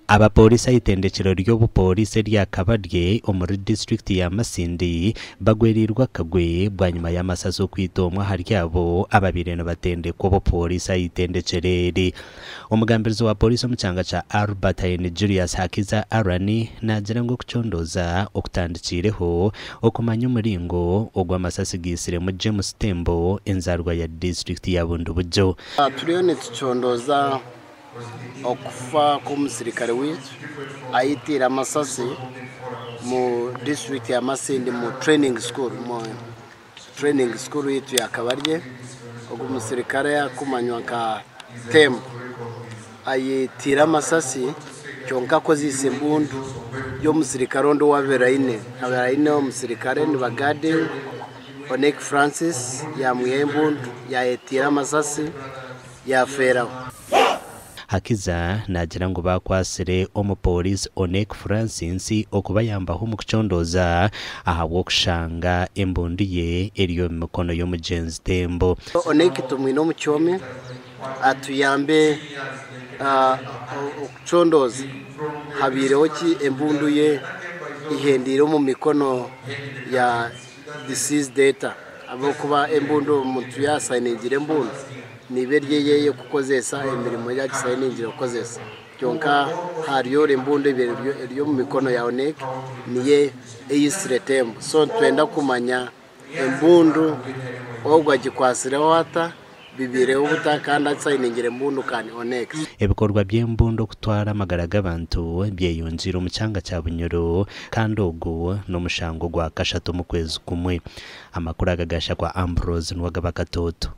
abapolisi ayitendekero ry'obupolisi ryakabarye omuri district ya Masindi bagwerirwa kagwe bwanyuma y'amasaso kwitomwa haryabo ababireno batendekwa obupolisi ayitendekerere omugambirizo wa polisi omucyanga cha Albert Julius Hakiza Arani nagira ngo kucondoza okutandikireho okumanya umuringo ogw'amasasi gisire mu James Tembo enzarwa ya district ya Bundubujo turiyo nitucondoza okufa k'umusirikare witu ayitira amasasi mu district ya Masindi mu training school yitu yakabarye ogwo umusirikare yakumanywa nka Tembo ayitira amasasi cyonka kozise mbundu yo musirikare ondo waberaine umusirikare ni bagade Onek Francis ya mwembundu yayitira amasasi ya feraho Hakiza nagira ngo bakwasire omupolisi Onek Francis okubayambaho mu kucondoza ahabwo kushanga embundu ye eriyo mikono yo mugenzi Tembo Onek tumwino mucyome atuyambe okucondoza habireho ki embundu ye ihendiro mu mikono ya disease data abo kuba embundu umuntu yasayiningire embundu niberye yeye kukozesa emirimo ya gisayiningire kukozesa cyonka hariyo embundu eriyo mu mikono ya Onek niye eyisire Tembo so twenda kumanya embundu ogwa gikwasireho hata bibireho butakanda sayiningire embundu kandi Onek ebikorwa by'embundu kutwara amagara g'abantu byeyonjira omucyanga cya Bunyoro kandi ogwo n'omushango gwa kashatu mu kwezi kumwe amakuru agagasha kwa Ambrose Nwagabakatoto